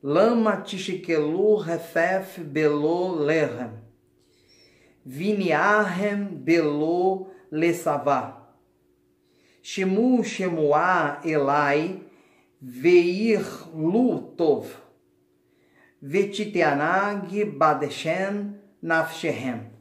lama tishikelu refef belo lerem, viniahem belo lesavá, shemu shemua elai, veir lu tov, vetiteanag badeshen nafshehem.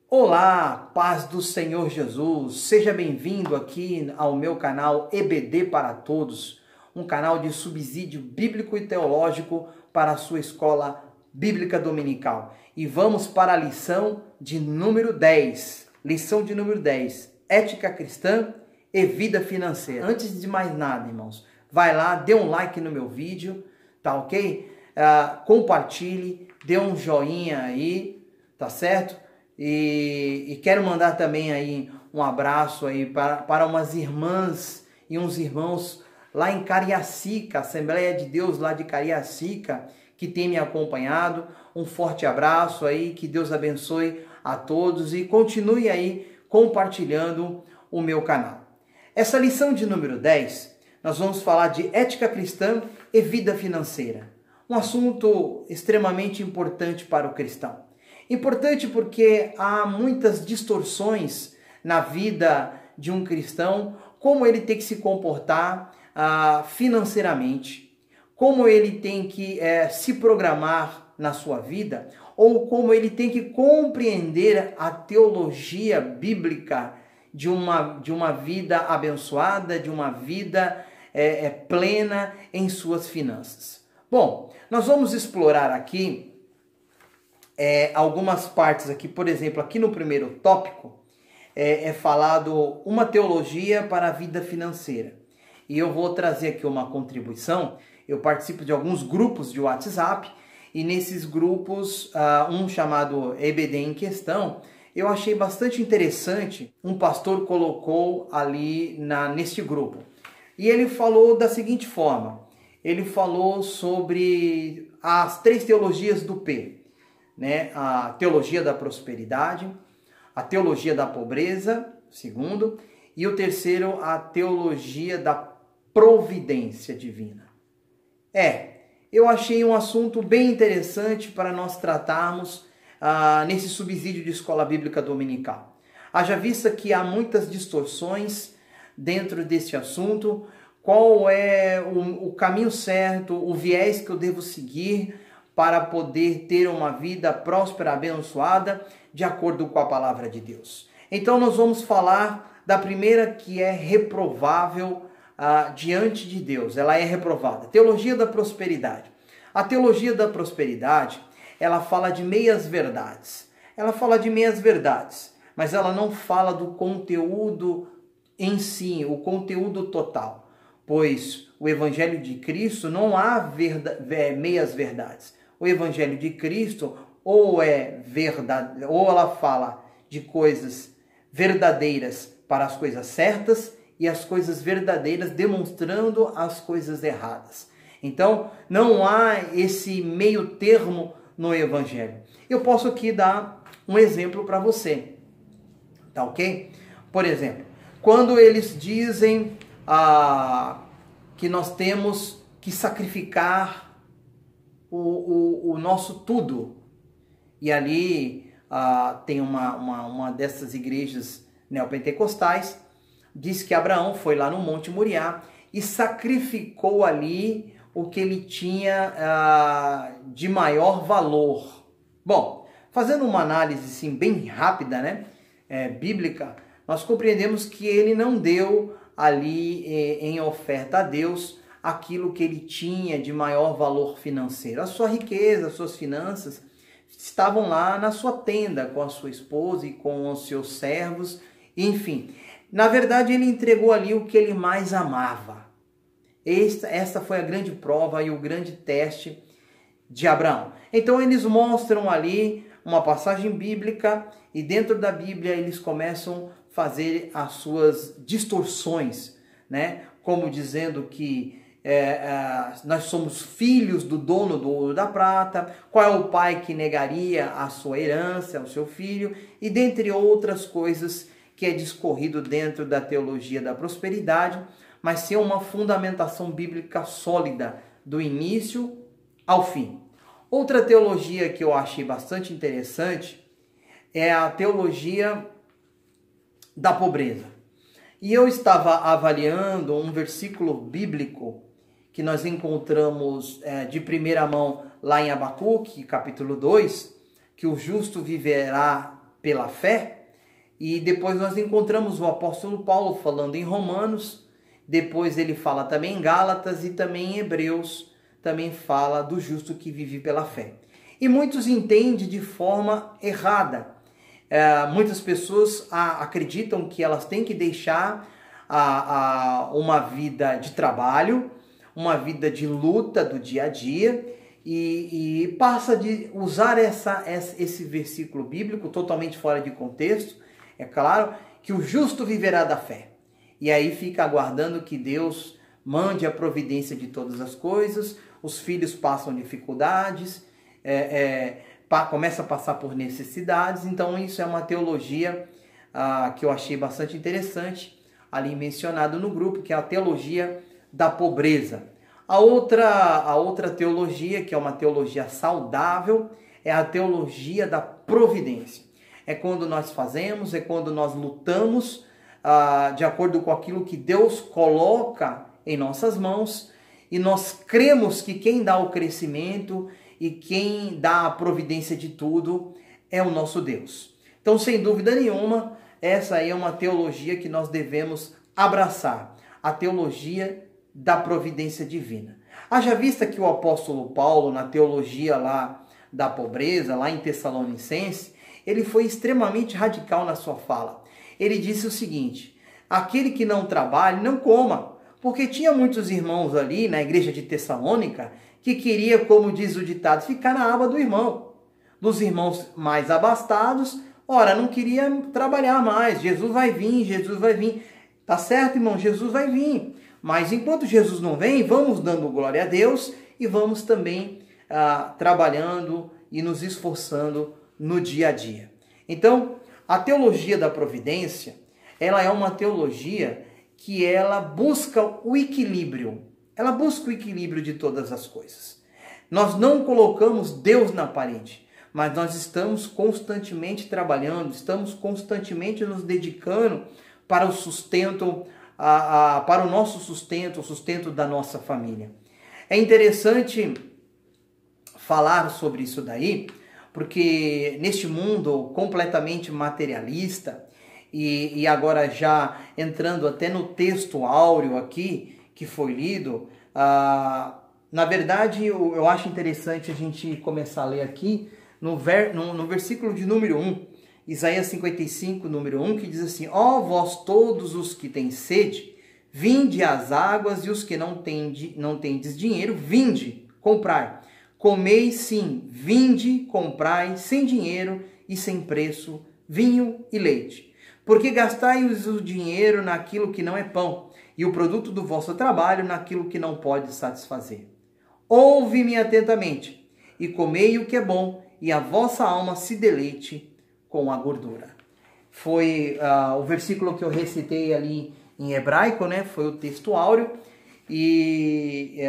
Olá, paz do Senhor Jesus, seja bem-vindo aqui ao meu canal EBD para Todos, um canal de subsídio bíblico e teológico para a sua escola bíblica dominical. E vamos para a lição de número 10, ética cristã e vida financeira. Antes de mais nada, irmãos, vai lá, dê um like no meu vídeo, tá ok? Compartilhe, dê um joinha aí, tá certo? E quero mandar também aí um abraço aí para umas irmãs e uns irmãos lá em Cariacica, Assembleia de Deus lá de Cariacica, que tem me acompanhado. Um forte abraço aí, que Deus abençoe a todos e continue aí compartilhando o meu canal. Essa lição de número 10, nós vamos falar de ética cristã e vida financeira. Um assunto extremamente importante para o cristão. Importante porque há muitas distorções na vida de um cristão, como ele tem que se comportar financeiramente, como ele tem que se programar na sua vida, ou como ele tem que compreender a teologia bíblica de uma vida abençoada, de uma vida plena em suas finanças. Bom, nós vamos explorar aqui algumas partes aqui. Por exemplo, aqui no primeiro tópico é falado uma teologia para a vida financeira. E eu vou trazer aqui uma contribuição. Eu participo de alguns grupos de WhatsApp e nesses grupos, um chamado EBD em Questão, eu achei bastante interessante. Um pastor colocou ali neste grupo. E ele falou da seguinte forma. Ele falou sobre as 3 teologias do P. Né? A teologia da prosperidade, a teologia da pobreza, segundo, e o terceiro, a teologia da providência divina. Eu achei um assunto bem interessante para nós tratarmos nesse subsídio de escola bíblica dominical. Haja vista que há muitas distorções dentro desse assunto. Qual é o caminho certo, o viés que eu devo seguir para poder ter uma vida próspera, abençoada, de acordo com a palavra de Deus. Então nós vamos falar da primeira, que é reprovável diante de Deus. Ela é reprovada. Teologia da prosperidade. A teologia da prosperidade, ela fala de meias verdades. Ela fala de meias verdades, mas ela não fala do conteúdo em si, o conteúdo total. Pois o Evangelho de Cristo não há meias verdades. O Evangelho de Cristo ou é verdade, ou ela fala de coisas verdadeiras para as coisas certas e as coisas verdadeiras demonstrando as coisas erradas. Então, não há esse meio termo no Evangelho. Eu posso aqui dar um exemplo para você, tá ok? Por exemplo, quando eles dizem que nós temos que sacrificar o nosso tudo. E ali tem uma dessas igrejas neopentecostais, diz que Abraão foi lá no Monte Moriá e sacrificou ali o que ele tinha de maior valor. Bom, fazendo uma análise assim, bem rápida, né, bíblica, nós compreendemos que ele não deu ali em oferta a Deus aquilo que ele tinha de maior valor financeiro. A sua riqueza, as suas finanças estavam lá na sua tenda com a sua esposa e com os seus servos, enfim. Na verdade, ele entregou ali o que ele mais amava. Esta foi a grande prova e o grande teste de Abraão. Então, eles mostram ali uma passagem bíblica e dentro da Bíblia eles começam a fazer as suas distorções né? Como dizendo que nós somos filhos do dono do ouro e da prata, qual é o pai que negaria a sua herança ao seu filho, e dentre outras coisas que é discorrido dentro da teologia da prosperidade, mas sem uma fundamentação bíblica sólida do início ao fim. Outra teologia que eu achei bastante interessante é a teologia da pobreza. E eu estava avaliando um versículo bíblico que nós encontramos de primeira mão lá em Abacuque, capítulo 2, que o justo viverá pela fé. E depois nós encontramos o apóstolo Paulo falando em Romanos, depois ele fala também em Gálatas e também em Hebreus, também fala do justo que vive pela fé. E muitos entendem de forma errada. Muitas pessoas acreditam que elas têm que deixar uma vida de trabalho, uma vida de luta do dia a dia, e passa de usar esse versículo bíblico totalmente fora de contexto. É claro que o justo viverá da fé. E aí fica aguardando que Deus mande a providência de todas as coisas, os filhos passam dificuldades, começa a passar por necessidades. Então isso é uma teologia que eu achei bastante interessante, ali mencionado no grupo, que é a teologia da pobreza. A outra teologia, que é uma teologia saudável, é a teologia da providência. É quando nós fazemos, é quando nós lutamos de acordo com aquilo que Deus coloca em nossas mãos, e nós cremos que quem dá o crescimento e quem dá a providência de tudo é o nosso Deus. Então, sem dúvida nenhuma, essa aí é uma teologia que nós devemos abraçar, a teologia da providência divina. Haja vista que o apóstolo Paulo, na teologia lá da pobreza, lá em Tessalonicense, ele foi extremamente radical na sua fala. Ele disse o seguinte: aquele que não trabalha, não coma, porque tinha muitos irmãos ali na igreja de Tessalônica que queria, como diz o ditado, ficar na aba do irmão. Dos irmãos mais abastados, ora, não queria trabalhar mais. Jesus vai vir, Jesus vai vir. Tá certo, irmão? Jesus vai vir. Mas enquanto Jesus não vem, vamos dando glória a Deus e vamos também trabalhando e nos esforçando no dia a dia. Então, a teologia da providência, ela é uma teologia que ela busca o equilíbrio. Ela busca o equilíbrio de todas as coisas. Nós não colocamos Deus na parede, mas nós estamos constantemente trabalhando, estamos constantemente nos dedicando para o sustento, para o nosso sustento, o sustento da nossa família. É interessante falar sobre isso daí, porque neste mundo completamente materialista, e agora já entrando até no texto áureo aqui, que foi lido, na verdade eu acho interessante a gente começar a ler aqui no versículo de número 1, Isaías 55, número 1, que diz assim: ó vós todos os que têm sede, vinde às águas, e os que não tendes dinheiro, vinde, comprai. Comei sim, vinde, comprai, sem dinheiro e sem preço, vinho e leite. Porque gastais o dinheiro naquilo que não é pão, e o produto do vosso trabalho naquilo que não pode satisfazer. Ouve-me atentamente, e comei o que é bom, e a vossa alma se deleite com a gordura. Foi o versículo que eu recitei ali em hebraico, né? Foi o texto áureo, e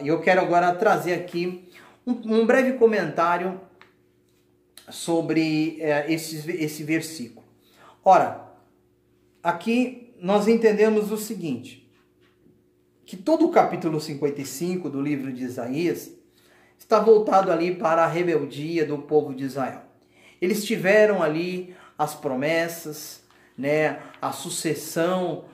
eu quero agora trazer aqui um breve comentário sobre esse versículo. Ora, aqui nós entendemos o seguinte, que todo o capítulo 55 do livro de Isaías está voltado ali para a rebeldia do povo de Israel. Eles tiveram ali as promessas, né, a sucessão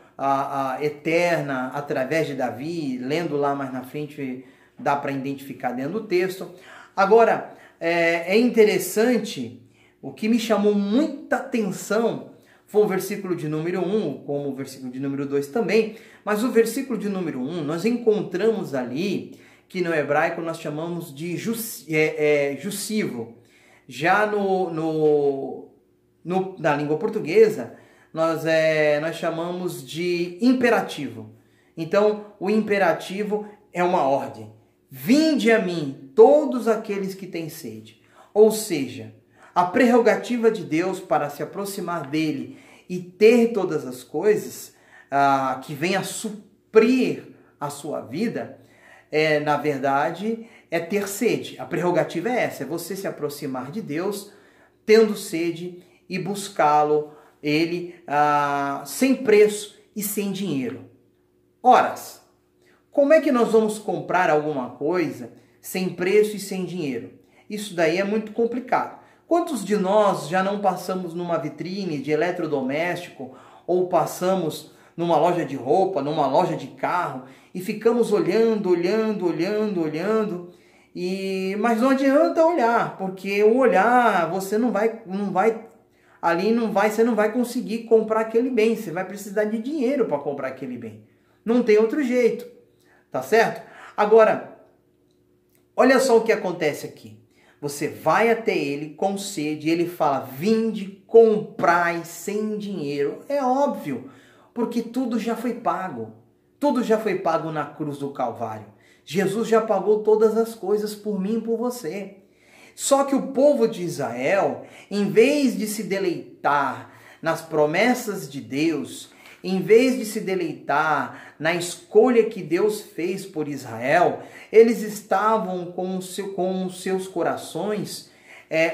eterna através de Davi, lendo lá mais na frente dá para identificar dentro do texto. Agora, é interessante, o que me chamou muita atenção foi o versículo de número 1, como o versículo de número 2 também, mas o versículo de número 1, nós encontramos ali, que no hebraico nós chamamos de jussivo. Já na língua portuguesa, nós chamamos de imperativo. Então, o imperativo é uma ordem. Vinde a mim, todos aqueles que têm sede. Ou seja, a prerrogativa de Deus para se aproximar dele e ter todas as coisas que vêm a suprir a sua vida, na verdade, é ter sede. A prerrogativa é essa, é você se aproximar de Deus, tendo sede e buscá-lo, ele, sem preço e sem dinheiro. Horas, como é que nós vamos comprar alguma coisa sem preço e sem dinheiro? Isso daí é muito complicado. Quantos de nós já não passamos numa vitrine de eletrodoméstico ou passamos numa loja de roupa, numa loja de carro e ficamos olhando, mas não adianta olhar, porque o olhar você você não vai conseguir comprar aquele bem, você vai precisar de dinheiro para comprar aquele bem. Não tem outro jeito, tá certo? Agora, olha só o que acontece aqui. Você vai até ele com sede e ele fala, vinde, comprai sem dinheiro. É óbvio, porque tudo já foi pago. Tudo já foi pago na cruz do Calvário. Jesus já pagou todas as coisas por mim e por você. Só que o povo de Israel, em vez de se deleitar nas promessas de Deus, em vez de se deleitar na escolha que Deus fez por Israel, eles estavam com os seus corações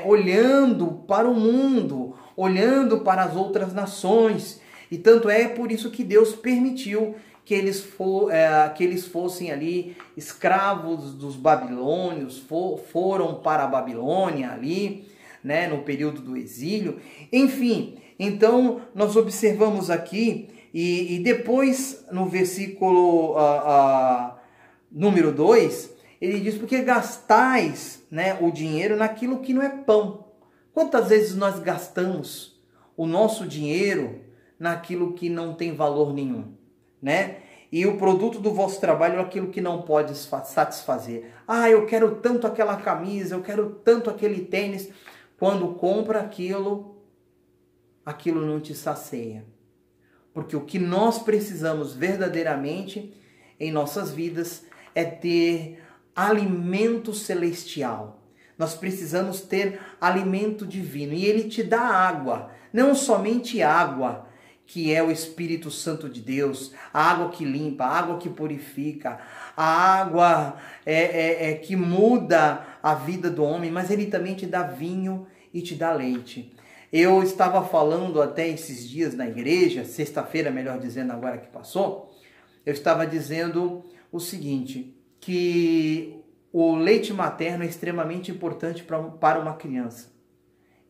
olhando para o mundo, olhando para as outras nações. E tanto é por isso que Deus permitiu que eles fossem ali escravos dos babilônios, foram para a Babilônia ali, né, no período do exílio. Enfim, então nós observamos aqui, e depois no versículo número 2, ele diz, porque gastais, né, o dinheiro naquilo que não é pão. Quantas vezes nós gastamos o nosso dinheiro naquilo que não tem valor nenhum, né? E o produto do vosso trabalho é aquilo que não pode satisfazer. Eu quero tanto aquela camisa, eu quero tanto aquele tênis. Quando compra aquilo não te sacia. Porque o que nós precisamos verdadeiramente em nossas vidas é ter alimento celestial. Nós precisamos ter alimento divino. E ele te dá água, não somente água, que é o Espírito Santo de Deus, a água que limpa, a água que purifica, a água que muda a vida do homem, mas ele também te dá vinho e te dá leite. Eu estava falando até esses dias na igreja, sexta-feira, melhor dizendo, agora que passou, eu estava dizendo o seguinte, que o leite materno é extremamente importante para uma criança.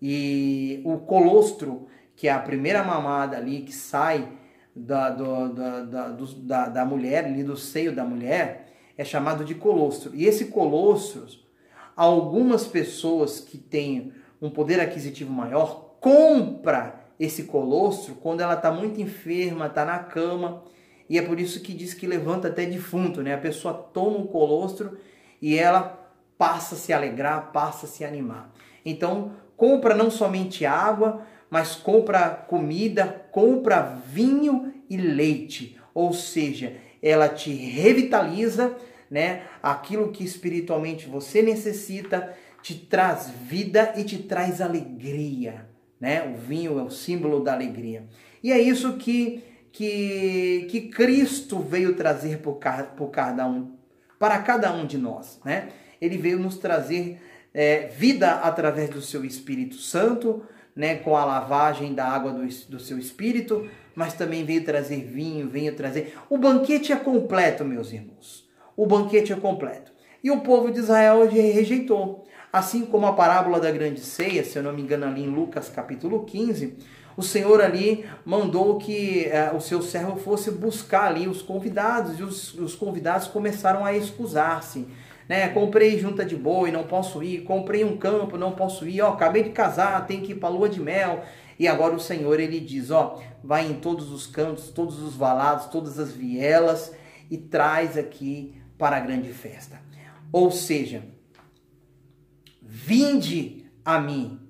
E o colostro, que é a primeira mamada ali que sai da mulher, ali do seio da mulher, é chamado de colostro. E esse colostro, algumas pessoas que têm um poder aquisitivo maior, compra esse colostro quando ela está muito enferma, está na cama, e é por isso que diz que levanta até defunto, né? A pessoa toma um colostro e ela passa a se alegrar, passa a se animar. Então, compra não somente água, mas compra comida, compra vinho e leite. Ou seja, ela te revitaliza, né? Aquilo que espiritualmente você necessita, te traz vida e te traz alegria, né? O vinho é o símbolo da alegria. E é isso que Cristo veio trazer para cada um de nós, né? Ele veio nos trazer vida através do seu Espírito Santo, né, com a lavagem da água do seu Espírito, mas também veio trazer vinho, veio trazer... O banquete é completo, meus irmãos. O banquete é completo. E o povo de Israel rejeitou. Assim como a parábola da grande ceia, se eu não me engano ali em Lucas capítulo 15, o Senhor ali mandou que o seu servo fosse buscar ali os convidados, e os convidados começaram a excusar-se. Né? Comprei junta de boi, não posso ir. Comprei um campo, não posso ir. Acabei de casar, tenho que ir para a lua de mel. E agora o Senhor, ele diz, vai em todos os cantos, todos os valados, todas as vielas e traz aqui para a grande festa. Ou seja, vinde a mim,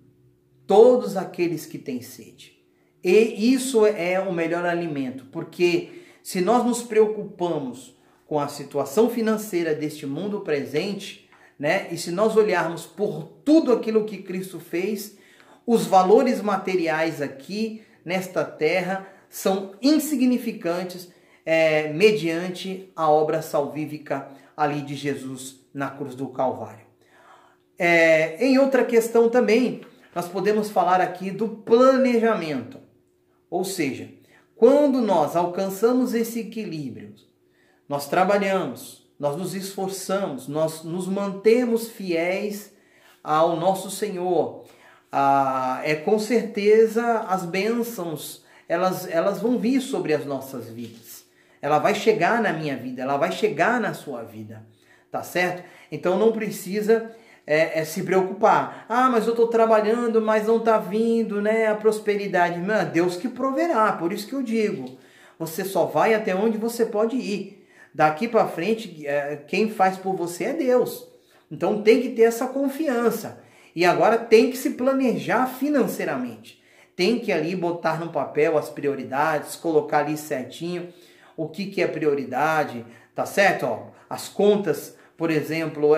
todos aqueles que têm sede. E isso é o melhor alimento, porque se nós nos preocupamos com a situação financeira deste mundo presente, né? E se nós olharmos por tudo aquilo que Cristo fez, os valores materiais aqui nesta terra são insignificantes mediante a obra salvífica ali de Jesus na cruz do Calvário. Em outra questão também, nós podemos falar aqui do planejamento. Ou seja, quando nós alcançamos esse equilíbrio, nós trabalhamos, nós nos esforçamos, nós nos mantemos fiéis ao nosso Senhor, com certeza as bênçãos, elas vão vir sobre as nossas vidas. Ela vai chegar na minha vida, ela vai chegar na sua vida, tá certo? Então não precisa se preocupar. Mas eu estou trabalhando, mas não está vindo, né, a prosperidade. Deus que proverá, por isso que eu digo, você só vai até onde você pode ir. Daqui para frente, quem faz por você é Deus. Então tem que ter essa confiança. E agora tem que se planejar financeiramente. Tem que ali botar no papel as prioridades, colocar ali certinho o que é prioridade, tá certo? As contas, por exemplo,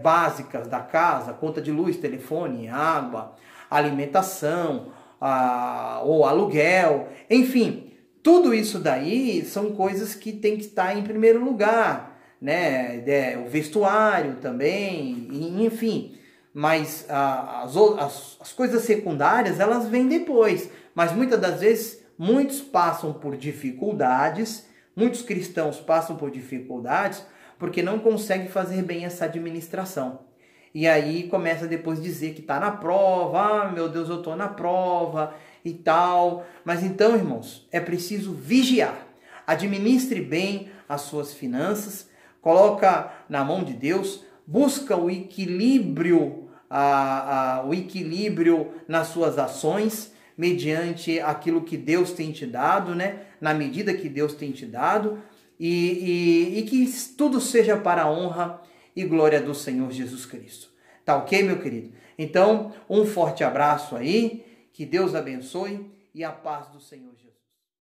básicas da casa, conta de luz, telefone, água, alimentação, ou aluguel, enfim, tudo isso daí são coisas que tem que estar em primeiro lugar, né? O vestuário também, enfim. Mas as coisas secundárias, elas vêm depois. Mas muitas das vezes, muitos passam por dificuldades, muitos cristãos passam por dificuldades porque não conseguem fazer bem essa administração. E aí começa depois a dizer que está na prova, meu Deus, eu estou na prova e tal. Mas então, irmãos, é preciso vigiar. Administre bem as suas finanças, coloca na mão de Deus, busca o equilíbrio, o equilíbrio nas suas ações, mediante aquilo que Deus tem te dado, né? Na medida que Deus tem te dado, e que tudo seja para a honra e glória do Senhor Jesus Cristo. Tá ok, meu querido? Então, um forte abraço aí, que Deus abençoe e a paz do Senhor Jesus.